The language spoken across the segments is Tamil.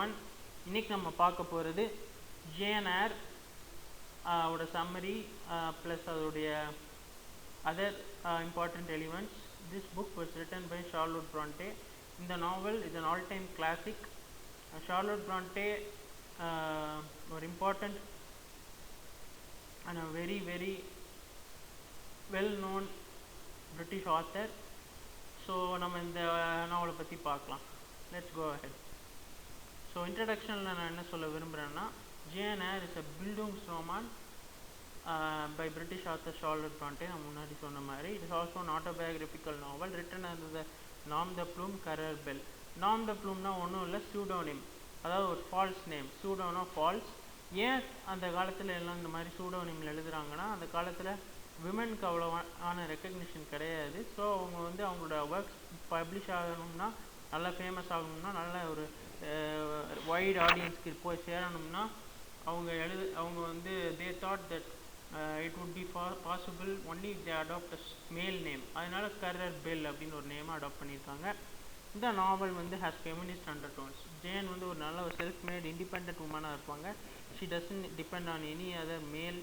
everyone. இன்னைக்கு நம்ம பார்க்க போகிறது ஜேன் ஏர் ஓட சம்மரி ப்ளஸ் அதோடைய other important elements. This book was written by Charlotte Brontë. The novel is an all-time classic. Charlotte Brontë were important and a very very well-known British author. So நம்ம இந்த நாவலை பற்றி பார்க்கலாம். Let's go ahead. So introductionல நான் என்ன சொல்ல விரும்புகிறேன்னா, Jane Eyre is a Bildungsroman by British author Charlotte Brontë. நான் முன்னாடி சொன்ன மாதிரி it is also an autobiographical novel written under the nom de plume career bell. nom de plumeனா ஒன்றும் இல்லை, pseudonym, அதாவது ஒரு ஃபால்ஸ் நேம். சூடோனா ஃபால்ஸ். ஏன் அந்த காலத்தில் எல்லாம் இந்த மாதிரி சூடோனிமில் எழுதுகிறாங்கன்னா, அந்த காலத்தில் விமெனுக்கு அவ்வளோவான ரெக்கக்னிஷன் கிடையாது. ஸோ அவங்க வந்து அவங்களோட ஒர்க்ஸ் பப்ளிஷ் ஆகணும்னா, நல்லா ஃபேமஸ் ஆகணும்னா, நல்ல ஒரு வைட் ஆடியன்ஸ்க்கு போய் சேரணும்னா அவங்க வந்து they thought that it would be possible only if they adopt a male name. அதனால கரர் பெல் அப்படின்னு ஒரு நேமை அடாப்ட் பண்ணியிருக்காங்க. இந்த நாவல் வந்து has feminist undertones. ஜேன் வந்து ஒரு நல்ல ஒரு செல்ஃப் மேட் இண்டிபெண்ட் உமனாக இருப்பாங்க. she doesn't depend on any other male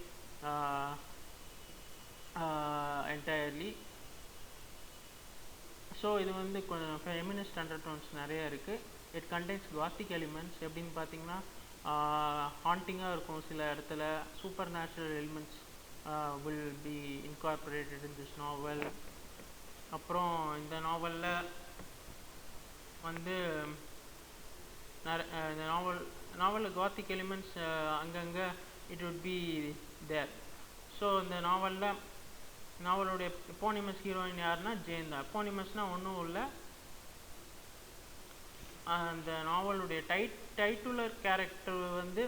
entirely. So இது வந்து கொஞ்சம் ஃபெமினிஸ்ட் அண்டர்டோன்ஸ் நிறைய இருக்குது. It contains gothic elements. எப்படின்னு பார்த்தீங்கன்னா, ஹாண்டிங்காக இருக்கும் சில இடத்துல. Supernatural elements will be incorporated in this novel. அப்புறம் இந்த நாவலில் வந்து இந்த நாவலில் காத்திக் எலிமெண்ட்ஸ் அங்கங்கே it would be there. So இந்த நாவலுடைய எப்போனிமஸ் ஹீரோயின் யாருன்னா ஜேன் தான். எப்போனிமஸ்னால் ஒன்றும் இல்லை, அந்த நாவலுடைய டைட்டுலர் கேரக்டர் வந்து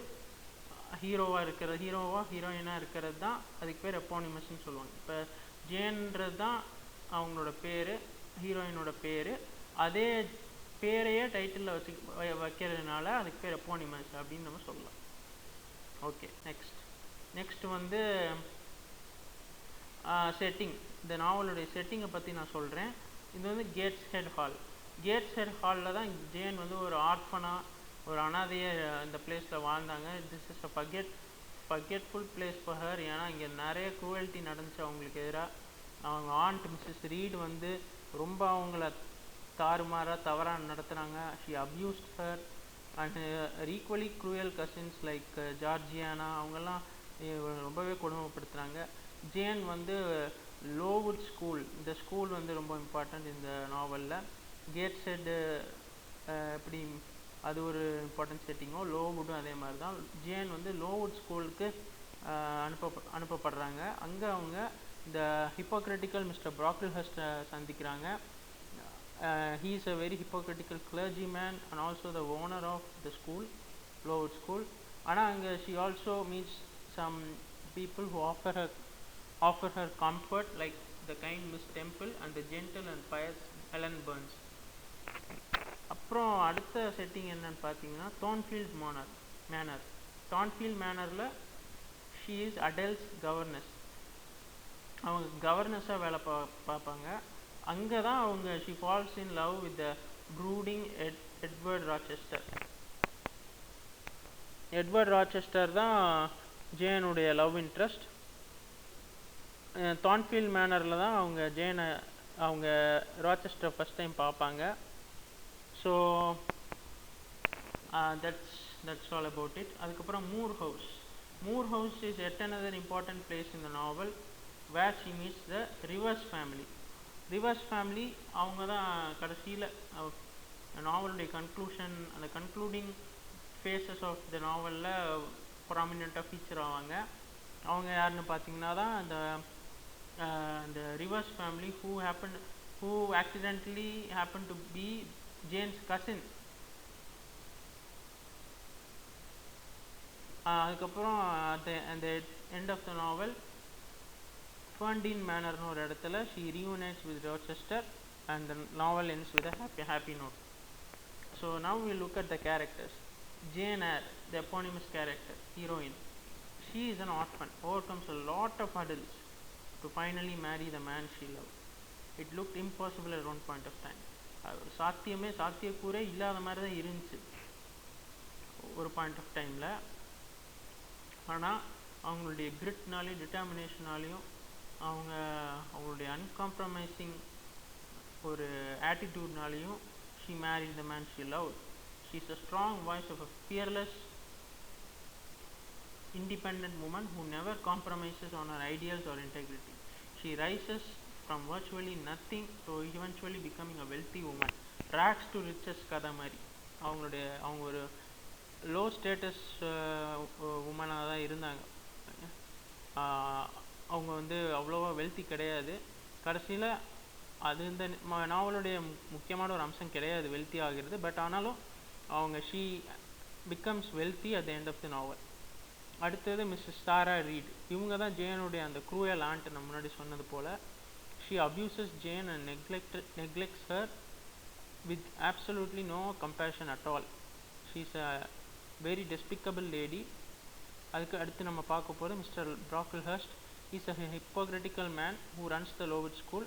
ஹீரோயினாக இருக்கிறது தான் அதுக்கு பேர் எப்போனிமஸ்ன்னு சொல்லுவாங்க. இப்போ ஜேன்றது தான் அவங்களோட பேர், ஹீரோயினோட பேர். அதே பேரையே டைட்டிலில் வைக்கிறதுனால அதுக்கு பேர் எப்போனிமஸ் அப்படின்னு நம்ம சொல்லலாம். ஓகே, நெக்ஸ்ட் வந்து செட்டிங். இந்த நாவலுடைய செட்டிங்கை பற்றி நான் சொல்கிறேன். இது வந்து கேட்ஸ்ஹெட் ஹாலில் தான் ஜேன் வந்து ஒரு ஆர்ஃபனாக, ஒரு அனாதையை இந்த பிளேஸில் வாழ்ந்தாங்க. This is a forgetful place for her. ஏன்னா இங்கே நிறைய க்ரூவல்ட்டி நடந்துச்சு அவங்களுக்கு எதிராக. அவங்க ஆண்ட் மிஸ்ஸஸ் ரீட் வந்து ரொம்ப அவங்கள தவறாக நடத்துகிறாங்க. She abused her and equally cruel cousins like Georgiana, அவங்கெல்லாம் ரொம்பவே கொடுமைப்படுத்துகிறாங்க. ஜேன் வந்து லோவுட் ஸ்கூல், இந்த ஸ்கூல் வந்து ரொம்ப இம்பார்ட்டண்ட் இந்த நாவலில். கேட்ஸ்ஹெட் எப்படி அது ஒரு இம்பார்ட்டன்ட் செட்டிங்கோ, லோவுட்டும் அதே மாதிரி தான். ஜேன் வந்து லோவுட் ஸ்கூலுக்கு அனுப்பப்படுறாங்க. அங்கே அவங்க இந்த ஹிப்போக்ரிட்டிக்கல் மிஸ்டர் ப்ராக்லிஹர்ஸ்ட்டை சந்திக்கிறாங்க. he is a very hypocritical clergyman and also the owner of the school, Lowood School. ஆனால் அங்கே she also meets some people who offer her comfort, like the kind Miss Temple and the gentle and pious Ellen Burns. அப்புறம் அடுத்த செட்டிங் என்னன்னு பார்த்தீங்கன்னா, தான்ஃபீல்ட் மேனர். தான்ஃபீல்ட் மேனரில் ஷீ இஸ் அடல்ஸ் கவர்னஸ். அவங்க கவர்னஸாக வேலை பார்ப்பாங்க. அங்கே தான் அவங்க she falls in love with the brooding Edward Rochester தான் ஜேனுடைய லவ் இன்ட்ரெஸ்ட். தான்ஃபீல்ட் மேனரில் தான் அவங்க ராச்செஸ்டர் ஃபஸ்ட் டைம் பார்ப்பாங்க. So that's all about it. அதுக்கப்புறம் Moor House is yet another important place in the novel where she meets the reverse family. அவங்க தான் கடைசியில் நாவலுடைய கன்க்ளூஷன், அந்த கன்க்ளூடிங் ஃபேஸஸ் ஆஃப் த நாவலில் ப்ராமினெண்ட்டாக ஃபீச்சர் ஆவாங்க. அவங்க யாருன்னு பார்த்தீங்கன்னா தான் அந்த reverse family who accidentally happened to be Jane's cousin. அதுக்கப்புறம் அந்த எண்ட் ஆஃப் த நாவல் ஃபர்ன்டீன் மேனர்னு ஒரு இடத்துல she reunites with Rochester and the novel ends with a happy note. So now we look at the characters. Jane Eyre, the eponymous character, heroine. She is an orphan, overcomes a lot of hurdles to finally marry the man she loved. It looked impossible at one point of time. சாத்தியக்கூறே இல்லாத மாதிரி தான் இருந்துச்சு. ஒரு பாயிண்ட் ஆஃப் டைமில். ஆனால் அவங்களுடைய கிரிட்னாலையும் டிட்டர்மினேஷனாலையும் அவங்களுடைய அன்காம்ப்ரமைசிங் ஒரு ஆட்டிடியூட்னாலையும் she married the man she loved. She is a strong voice of a fearless, independent woman who never compromises on her ideals or integrity. She rises from virtually nothing to eventually becoming a wealthy woman. Rags to riches கதை மாதிரி. அவங்க ஒரு லோ ஸ்டேட்டஸ் உமனாக தான் இருந்தாங்க. அவங்க வந்து அவ்வளோவா வெல்த்தி கிடையாது. கடைசியில் அது இந்த நாவலுடைய முக்கியமான ஒரு அம்சம் கிடையாது வெல்த்தி ஆகிறது. பட் ஆனாலும் அவங்க she becomes wealthy at the end of the novel. அடுத்தது மிஸ்ஸஸ் சாரா ரீட். இவங்க தான் ஜேனுடைய அந்த க்ரூயல் ஆண்ட் நம்ம முன்னாடி சொன்னது போல். She abuses Jane and neglects her with absolutely no compassion at all. She is a very despicable lady. அதுக்கு அடுத்து நம்ம பார்க்க போகிறது mister Brocklehurst. He is a hypocritical man who runs the Lowood School.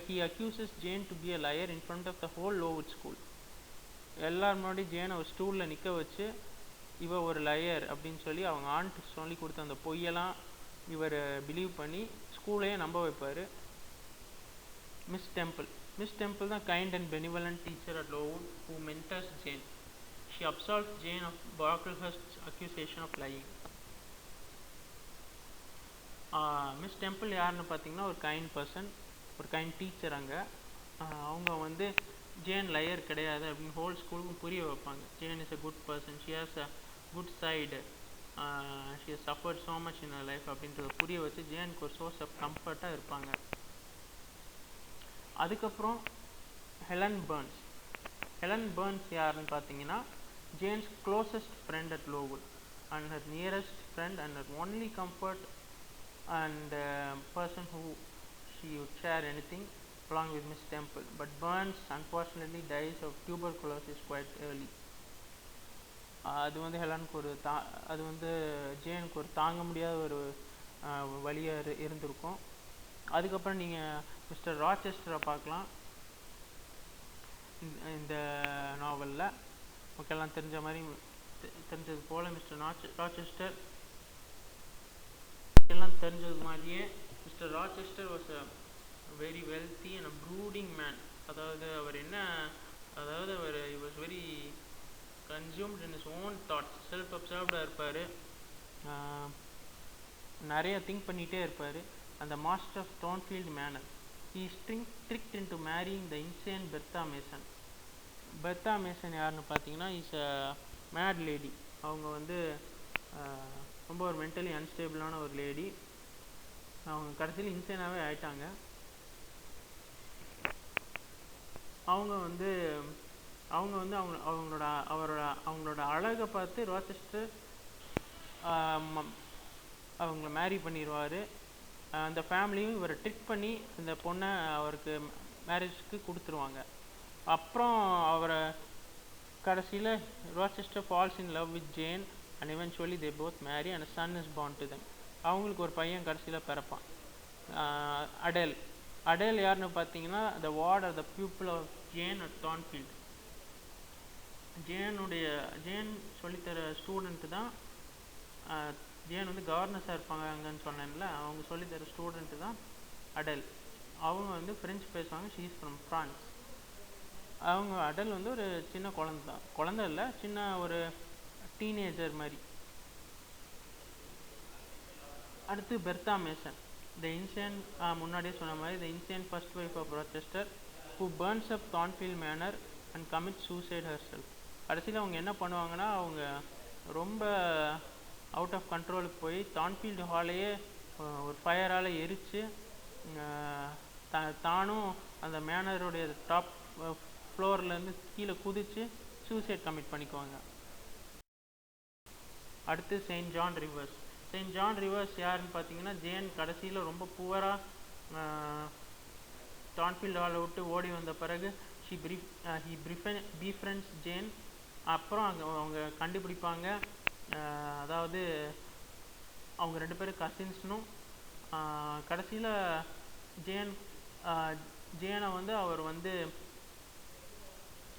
He accuses Jane to be a liar in front of the whole Lowood School. எல்லாரும் முன்னாடி ஜேனை ஒரு ஸ்டூலில் நிற்க வச்சு இவ ஒரு லயர் அப்படின்னு சொல்லி அவங்க ஆண்ட் சொல்லி கொடுத்த அந்த பொய்யெல்லாம் இவர் பிலீவ் பண்ணி ஸ்கூலையே நம்ப வைப்பார். Miss Temple the kind and benevolent teacher at Lowood who mentors Jane. She absolves Jane of Brocklehurst's accusation of lying. Miss Temple யாருன்னு பார்த்தீங்கன்னா ஒரு கைண்ட் பர்சன், ஒரு கைண்ட் டீச்சர். அங்கே அவங்க வந்து ஜேன் லயர் கிடையாது அப்படின்னு ஹோல் ஸ்கூலுக்கும் புரிய வைப்பாங்க. Jane is a good person, she has a good side, she has suffered so much in her life அப்படின்றத புரிய வச்சு ஜேனுக்கு ஒரு சோர்ஸ் ஆஃப் கம்ஃபர்ட்டாக இருப்பாங்க. அதுக்கப்புறம் ஹெலன் பர்ன்ஸ் யாருன்னு பார்த்தீங்கன்னா Jane's closest friend at Lowood and her nearest friend and her only comfort and person who she would share anything along with Miss Temple. But Burns unfortunately dies of tuberculosis quite early. அது வந்து ஹெலனுக்கு அது வந்து ஜேனுக்கு ஒரு தாங்க முடியாத ஒரு வழியாக இருந்திருக்கும். அதுக்கப்புறம் நீங்கள் மிஸ்டர் ராச்செஸ்டரை பார்க்கலாம் இந்த நாவலில். மக்கள்லாம் தெரிஞ்சது போல் மிஸ்டர் ராச்செஸ்டர் எல்லாம் தெரிஞ்சது மாதிரியே Mister Rochester was a very wealthy and a brooding man. அதாவது அவர் he was very consumed in his own thoughts, self அப்சர்வ்டாக இருப்பார், நிறைய திங்க் பண்ணிகிட்டே இருப்பார். அந்த master of Thornfield Manor. He is tricked into marrying the insane Bertha Mason. Bertha Mason யாருன்னு பார்த்தீங்கன்னா இஸ் அ மேட் லேடி. அவங்க வந்து ரொம்ப ஒரு மென்டலி அன்ஸ்டேபிளான ஒரு லேடி. அவங்க கடைசியில் இன்சேனாகவே ஆயிட்டாங்க. அவங்களோட அழகை பார்த்து ராச்செஸ்டர் அவங்கள மேரி பண்ணிடுவார். அந்த ஃபேமிலியும் இவரை ட்ரிக் பண்ணி இந்த பொண்ணை அவருக்கு மேரேஜ்க்கு கொடுத்துருவாங்க. அப்புறம் அவரை கடைசியில் Rochester falls in love with Jane and eventually they both marry and son is born to them. அவங்களுக்கு ஒரு பையன் கடைசியில் பிறப்பான். அடேல் யாருன்னு பார்த்தீங்கன்னா the ward or the pupil of Jane at Thornfield. Jane சொல்லித்தர ஸ்டூடெண்ட்டு தான். ஜேன் வந்து கவர்னஸாக இருப்பாங்க அங்கன்னு சொன்னேன்ல, அவங்க சொல்லித்தர ஸ்டூடெண்ட்டு தான் அடேல். அவங்க வந்து ஃப்ரெஞ்சு பேசுவாங்க. She is from France. Adele வந்து ஒரு சின்ன குழந்தை இல்லை, சின்ன ஒரு டீனேஜர் மாதிரி. அடுத்து பெர்த்தா மேசன், த இன்சேன், முன்னாடியே சொன்ன மாதிரி the insane first wife of Rochester who burns up Thornfield Manor and commit suicide herself. கடைசியில் அவங்க என்ன பண்ணுவாங்கன்னா அவங்க ரொம்ப அவுட் ஆஃப் கண்ட்ரோலுக்கு போய் தான்ஃபீல்டு ஹாலையே ஒரு ஃபயரால் எரித்து தானும் அந்த மேனருடைய டாப் ஃப்ளோர்லேருந்து கீழே குதித்து சூசைட் கமிட் பண்ணிக்குவாங்க. அடுத்து செயின்ட் ஜான் ரிவர்ஸ் யாருன்னு பார்த்தீங்கன்னா ஜேன் கடைசியில் ரொம்ப புவராக தான்ஃபீல்டு ஹாலை விட்டு ஓடி வந்த பிறகு he befriends ஜேன். அப்புறம் அவங்க கண்டுபிடிப்பாங்க, அதாவது அவங்க 2 பேரும் கசின்ஸ்னும். கடைசியில் ஜேனை வந்து அவர் வந்து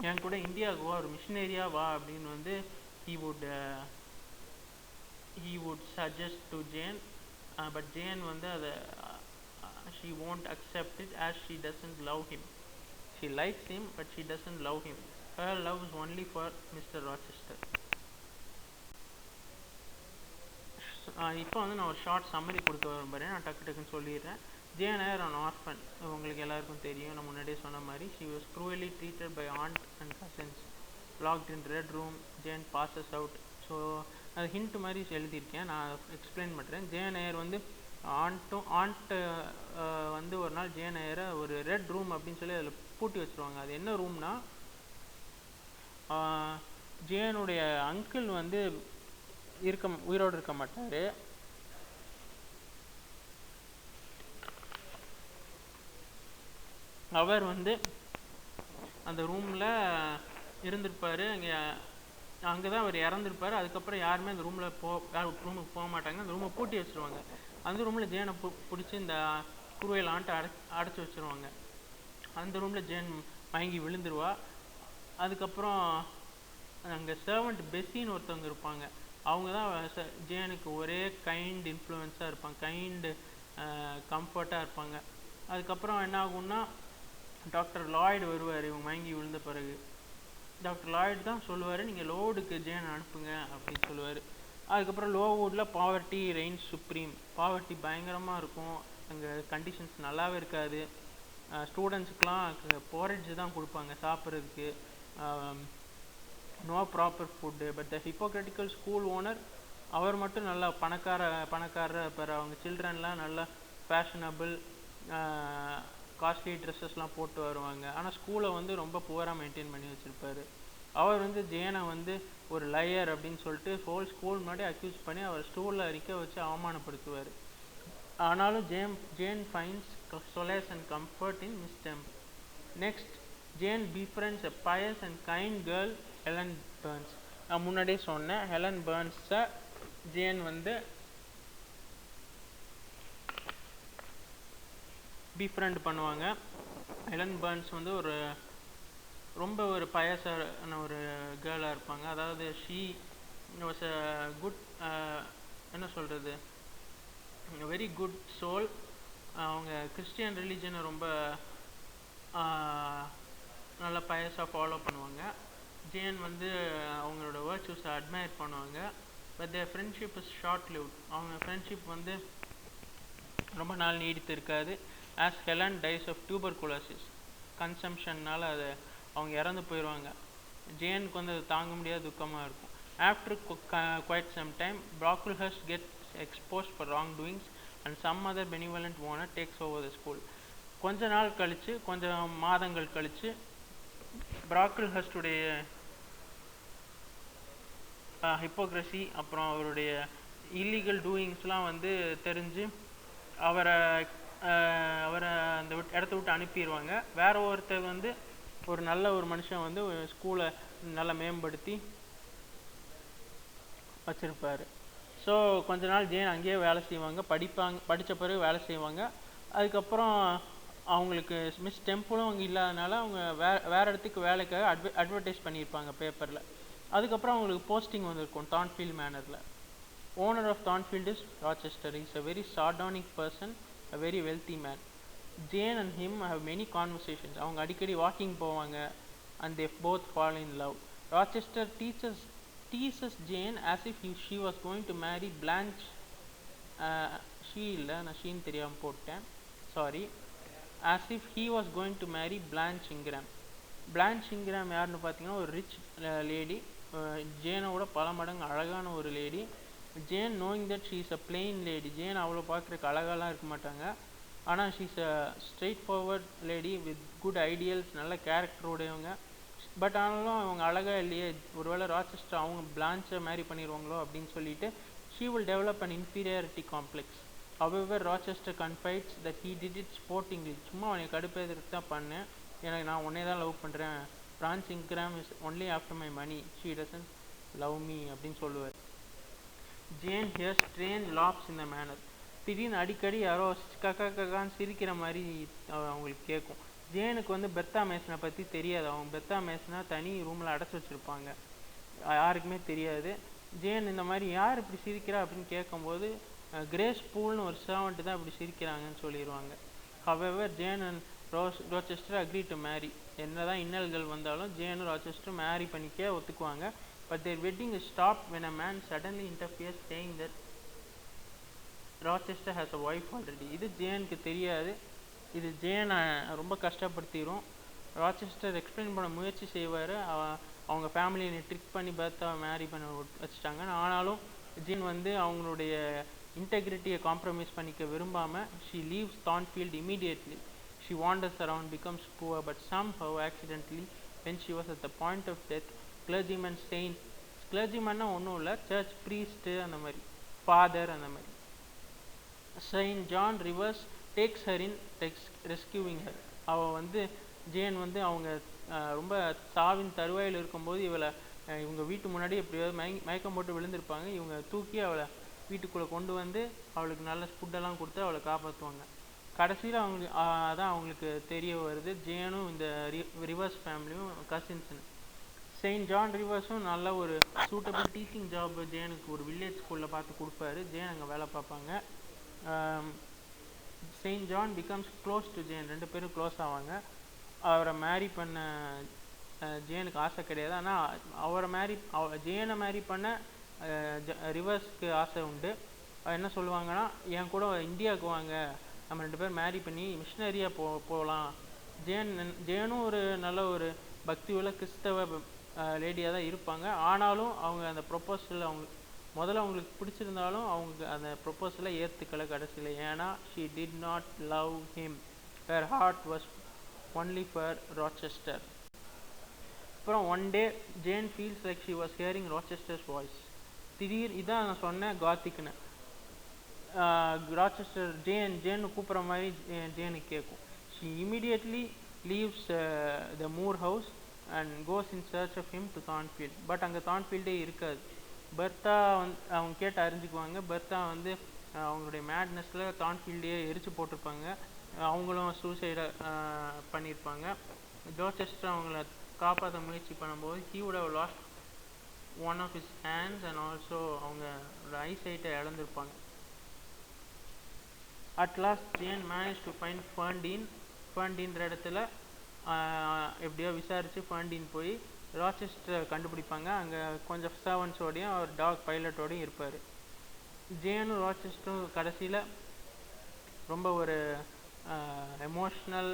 என் கூட இந்தியாவுக்கு வா, ஒரு மிஷினரியாக வா அப்படின்னு வந்து he would suggest to Jane, but Jane வந்து அதை she won't accept it as she doesn't love him. She likes him, but she doesn't love him. Her love is only for Mr. Rochester. இப்போ வந்து நான் ஒரு ஷார்ட் சம்மரி கொடுத்து வரும் பாரு, நான் டக்குன்னு சொல்லிடுறேன். Jane Eyre an orphan, உங்களுக்கு எல்லாருக்கும் தெரியும், நான் முன்னாடியே சொன்ன மாதிரி. She was cruelly treated by aunt and cousins. Locked in red room, Jane passes out. So அது ஹிண்ட் மாதிரி எழுதியிருக்கேன், நான் எக்ஸ்பிளைன் பண்ணுறேன். Jane Eyre வந்து ஆண்ட்டு வந்து ஒரு நாள் Jane Eyre ஒரு ரெட் ரூம் அப்படின்னு சொல்லி அதில் பூட்டி வச்சுருவாங்க. அது என்ன ரூம்னா, ஜேனுடைய அங்கிள் வந்து உயிரோடு இருக்க மாட்டார். அவர் வந்து அந்த ரூமில் இருந்திருப்பார். அங்கே தான் அவர் இறந்துருப்பார். அதுக்கப்புறம் யாருமே அந்த ரூமுக்கு போக மாட்டாங்க. அந்த ரூமை பூட்டி வச்சுருவாங்க. அந்த ரூமில் ஜேனை பிடிச்சி இந்த குருவையில் ஆண்ட்டை அடைச்சி வச்சுருவாங்க. அந்த ரூமில் ஜேன் மயங்கி விழுந்துருவா. அதுக்கப்புறம் அங்கே சர்வெண்ட் பெஸ்ஸின்னு ஒருத்தவங்க இருப்பாங்க. அவங்க தான் ஜேனுக்கு ஒரே கைண்ட் இன்ஃப்ளூயன்ஸாக இருப்பாங்க, கைண்டு கம்ஃபர்ட்டாக இருப்பாங்க. அதுக்கப்புறம் என்ன ஆகும்னா, டாக்டர் லாய்டு வருவார் இவங்க மயங்கி விழுந்த பிறகு. டாக்டர் லாய்டு தான் சொல்லுவார், நீங்கள் லோவுடுக்கு ஜேனை அனுப்புங்க அப்படின்னு சொல்லுவார். அதுக்கப்புறம் லோவுட்டில் பாவர்ட்டி ரெயின்ஸ் சுப்ரீம். பாவர்ட்டி பயங்கரமாக இருக்கும், அங்கே கண்டிஷன்ஸ் நல்லாவே இருக்காது. ஸ்டூடெண்ட்ஸுக்கெலாம் போரேஜ் தான் கொடுப்பாங்க சாப்பிட்றதுக்கு, no proper food. But the hypocritical school owner அவர் மட்டும் நல்லா பணக்காரர் இருப்பார். அவங்க சில்ட்ரன்லாம் நல்லா ஃபேஷனபிள் காஸ்ட்லி ட்ரெஸ்ஸஸ்லாம் போட்டு வருவாங்க. ஆனால் ஸ்கூலை வந்து ரொம்ப புவராக மெயின்டைன் பண்ணி வச்சுருப்பார். அவர் வந்து ஜேனை வந்து ஒரு லயர் அப்படின்னு சொல்லிட்டு ஹோல் ஸ்கூல் முன்னாடி அக்யூஸ் பண்ணி அவர் ஸ்டூலில் அரிக்க வச்சு அவமானப்படுத்துவார். ஆனாலும் Jane finds solace and comfort in Miss Temple. Next, Jane befriends a pious and kind girl, Helen Burns. நான் முன்னாடியே சொன்னேன், ஹெலன் பர்ன்ஸை ஜேன் வந்து பீஃப்ரெண்ட் பண்ணுவாங்க. ஹெலன் பர்ன்ஸ் வந்து ரொம்ப ஒரு பயஸான ஒரு கேர்ளாக இருப்பாங்க. அதாவது ஷீ வாஸ் அ குட், என்ன சொல்கிறது, வெரி குட் சோல். அவங்க கிறிஸ்டியன் ரிலீஜனை ரொம்ப நல்லா பயஸாக ஃபாலோ பண்ணுவாங்க. ஜேன் வந்து அவங்களோட வேர்ச்சுஸை அட்மையர் பண்ணுவாங்க. But their friendship is short lived. அவங்க ஃப்ரெண்ட்ஷிப் வந்து ரொம்ப நாள் நீடித்து இருக்காது. As Helen dies of tuberculosis, கன்சம்ஷன்னால் அவங்க இறந்து போயிடுவாங்க. ஜேனுக்கு வந்து அது தாங்க முடியாத துக்கமாக இருக்கும். After quite some time, Brocklehurst gets exposed for wrong doings and some other benevolent owner takes over the school. கொஞ்சம் மாதங்கள் கழித்து ப்ராக்கிள்ஹர்ஸ்டுடைய ஹிப்போக்ரஸி அப்புறம் அவருடைய இல்லீகல் டூயிங்ஸ்லாம் வந்து தெரிஞ்சு அவரை அந்த இடத்த விட்டு அனுப்பிடுவாங்க. வேற ஒருத்தர் வந்து ஒரு நல்ல ஒரு மனுஷன் வந்து ஸ்கூலை நல்லா மேம்படுத்தி வச்சுருப்பார். ஸோ கொஞ்ச நாள் ஜேன் அங்கேயே வேலை செய்வாங்க, படித்த பிறகு வேலை செய்வாங்க. அதுக்கப்புறம் அவங்களுக்கு மிஸ் டெம்பிளும் அவங்க இல்லாதனால அவங்க வேறு இடத்துக்கு வேலைக்காக அட்வர்டைஸ் பண்ணியிருப்பாங்க பேப்பரில். அதுக்கப்புறம் அவங்களுக்கு போஸ்டிங் வந்திருக்கும் தான்ஃபீல்ட் மேனரில். Owner of Thornfield is Rochester. Is a very sardonic person, a very wealthy man. Jane and him have many conversations. அவங்க அடிக்கடி வாக்கிங் போவாங்க and they both fall in love. Rochester teases Jane as if she was going to marry Blanche. நான் ஷீன் தெரியாமல் போட்டேன், sorry. as if he was going to marry Blanche Ingram. Blanche Ingram யாருன்னு பார்த்தீங்கன்னா ஒரு ரிச் லேடி, ஜேனோட பல மடங்கு அழகான ஒரு lady. Jane knowing that she is a plain lady, Jane அவ்வளோ பார்க்குறதுக்கு அழகாலாம் இருக்க மாட்டாங்க. ஆனால் she is a straight forward lady with good ideals, நல்ல கேரக்டரோடையவங்க. பட் ஆனாலும் அவங்க அழகாக இல்லையே, ஒருவேளை ராச்செஸ்டர் அவங்க பிளான்ச்சை மேரி பண்ணிடுவாங்களோ அப்படின்னு சொல்லிட்டு she will develop an inferiority complex. However, Rochester confides that he did it sportingly. சும்மா அவனை கடுப்பேறதுக்கு தான் பண்ணேன், எனக்கு நான் உன்னே தான் லவ் பண்ணுறேன். Brontë Ingram is only after my money, she doesn't love me அப்படின்னு சொல்லுவார். Jane hears strange laughs in the manor. திடீர்னு அடிக்கடி யாரோ கக்கான்னு சிரிக்கிற மாதிரி அவங்களுக்கு கேட்கும். ஜேனுக்கு வந்து பெர்த்தா மேசனை பற்றி தெரியாது. அவங்க பெர்த்தா மேசனை தனி ரூமில் அடைச்சி வச்சுருப்பாங்க. யாருக்குமே தெரியாது. ஜேன் இந்த மாதிரி யார் இப்படி சிரிக்கிறா அப்படின்னு கேட்கும்போது கிரேஸ் பூல்னு ஒரு சர்வெண்ட் தான் இப்படி சிரிக்கிறாங்கன்னு சொல்லிடுவாங்க. However Jane and Rochester agree to marry. என்னதான் இன்னல்கள் வந்தாலும் ஜேனும் ராச்செஸ்டரும் மேரி பண்ணிக்க ஒத்துக்குவாங்க. But their wedding is stop when a man suddenly interferes saying that Rochester has a wife already. இது ஜேனுக்கு தெரியாது. இது ஜேனை ரொம்ப கஷ்டப்படுத்திடும். ராச்செஸ்டர் எக்ஸ்பிளைன் பண்ண முயற்சி செய்வார். அவங்க ஃபேமிலியை ட்ரிக் பண்ணி பெர்த்தாவை மேரி பண்ண வச்சுட்டாங்க. ஆனாலும் ஜேன் வந்து அவங்களுடைய இன்டெகிரிட்டியை காம்ப்ரமைஸ் பண்ணிக்க விரும்பாமல் she leaves Thornfield immediately. She wanders around, becomes poor, but somehow accidentally when she was at the point of death, clergyman saint, clergymanனா ஒன்றும் இல்லை, சர்ச் ப்ரீஸ்ட்டு அந்த மாதிரி, ஃபாதர் அந்த மாதிரி, Saint John Rivers takes her in rescuing her. அவள் வந்து ஜேன் வந்து அவங்க ரொம்ப சாவின் தருவாயில் இருக்கும்போது இவங்க வீட்டு முன்னாடி எப்படியாவது மயக்கம் போட்டு விழுந்திருப்பாங்க. இவங்க தூக்கி அவளை வீட்டுக்குள்ளே கொண்டு வந்து அவளுக்கு நல்ல ஃபுட்டெல்லாம் கொடுத்து அவளை காப்பாற்றுவாங்க. கடைசியில் அவங்களுக்கு தெரிய வருது ஜேனும் இந்த ரிவர்ஸ் ஃபேமிலியும் கசின்ஸ்னு. செயின்ட் ஜான் ரிவர்ஸும் நல்ல ஒரு சூட்டபிள் டீச்சிங் ஜாப் ஜேனுக்கு ஒரு வில்லேஜ் ஸ்கூலில் பார்த்து கொடுப்பாரு. ஜேன் அங்கே வேலை பார்ப்பாங்க. Saint John becomes close to Jane. ரெண்டு பேரும் க்ளோஸ் ஆவாங்க. அவரை மேரி பண்ண ஜேனுக்கு ஆசை கிடையாது. ஆனால் ஜேனை மேரி பண்ண ரிவர்ஸ்க்கு ஆசை உண்டு. என்ன சொல்லுவாங்கன்னா, என் கூட இந்தியாவுக்கு வாங்க, நம்ம ரெண்டு பேரும் மேரி பண்ணி மிஷினரியாக போகலாம். ஜேனும் ஒரு நல்ல ஒரு பக்தி உள்ள கிறிஸ்தவ லேடியாக தான் இருப்பாங்க. ஆனாலும் அவங்க அந்த ப்ரொப்போசல் முதல்ல அவங்களுக்கு பிடிச்சிருந்தாலும் அவங்க அந்த ப்ரொப்போசலை ஏற்றுக்கலை கடைசியில். ஏன்னா she did not love him, her heart was only for Rochester. அப்புறம் one day Jane feels like she was hearing Rochester's voice. இதான் நான் சொன்னேன் காத்திக்னு. ராச்செஸ்டர் ஜேன்னு கூப்பிட்ற மாதிரி ஜேனுக்கு கேட்கும். She immediately leaves the Moor House and goes in search of him to Thornfield. பட் அங்கே தான்ஃபீல்டே இருக்காது. பெர்த்தா அவங்க கேட்டு அறிஞ்சிக்குவாங்க. பெர்த்தா வந்து அவங்களுடைய மேட்னஸில் தான்ஃபீல்டையே எரிச்சு போட்டிருப்பாங்க. அவங்களும் சூசைடை பண்ணியிருப்பாங்க. ராச்செஸ்டர் அவங்கள காப்பாற்ற முயற்சி பண்ணும்போது he would have lost one of his hands and also அவங்களோட ஐசைட்டை இழந்திருப்பாங்க. At last Jane managed to find ஃபர்ண்டீன்ற இடத்துல எப்படியோ விசாரித்து ஃபர்ண்டீன் போய் ராச்செஸ்டரை கண்டுபிடிப்பாங்க. அங்கே கொஞ்சம் சர்வன்ஸோடையும் அவர் டாக் பைலட்டோடையும் இருப்பார். ஜேனும் ராச்செஸ்டரும் கடைசியில் ரொம்ப ஒரு எமோஷ்னல்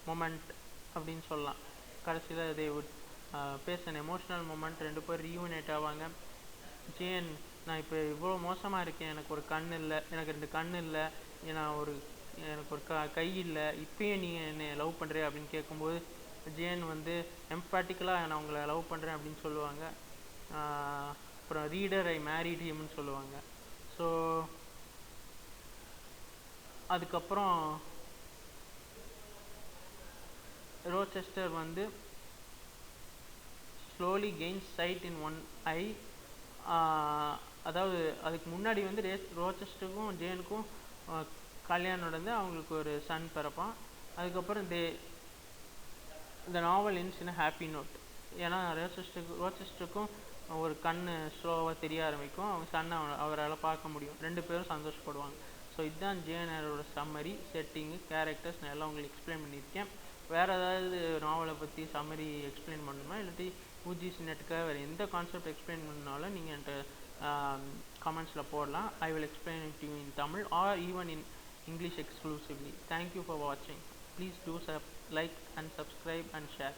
மொமெண்ட் அப்படின்னு சொல்லலாம். கடைசியில் they would face an emotional moment. ரெண்டு பேர் ரீயூனைட் ஆவாங்க. ஜேன், நான் இப்போ இவ்வளோ மோசமாக இருக்கேன், எனக்கு ஒரு கண் இல்லை, எனக்கு ரெண்டு கண் இல்லை, எனக்கு ஒரு கை இல்லை, இப்பயே நீங்கள் என்னை லவ் பண்ணுறியா அப்படின்னு கேட்கும்போது ஜேன் வந்து எம்பாட்டிக்கலாக நான் உங்களை லவ் பண்ணுறேன் அப்படின்னு சொல்லுவாங்க. அப்புறம் ரீடர் ஐ மேரிட் ஹிம்னு சொல்லுவாங்க. ஸோ அதுக்கப்புறம் ரோச்செஸ்டர் வந்து slowly gains sight in one eye. அதாவது அதுக்கு முன்னாடி வந்து ரோச்செஸ்டருக்கும் ஜேனுக்கும் கல்யாணம் நடந்து அவங்களுக்கு ஒரு சன் பிறப்பான். அதுக்கப்புறம் இந்த நாவல் இன்ஸ் இன் ஹாப்பி நோட். ஏன்னா ரோச்செஸ்டருக்கும் ஒரு கண் ஸ்லோவாக தெரிய ஆரம்பிக்கும். அவங்க சன்னை அவரால் பார்க்க முடியும். ரெண்டு பேரும் சந்தோஷப்படுவாங்க. ஸோ இதுதான் ஜேன் ஏரோட சம்மரி, செட்டிங்கு, கேரக்டர்ஸ் நான் எல்லாம் உங்களுக்கு எக்ஸ்பிளைன் பண்ணியிருக்கேன். வேறு ஏதாவது நாவலை பற்றி சம்மரி எக்ஸ்பிளைன் பண்ணணுமா, இல்லாட்டி UGC நெட்டுக்காக வேறு எந்த கான்செப்ட் எக்ஸ்பிளைன் பண்ணாலும் நீங்கள் என்கிட்ட கமெண்ட்ஸில் போடலாம். I will explain it to you in Tamil or even in English exclusively. Thank you for watching. Please do like and subscribe and share.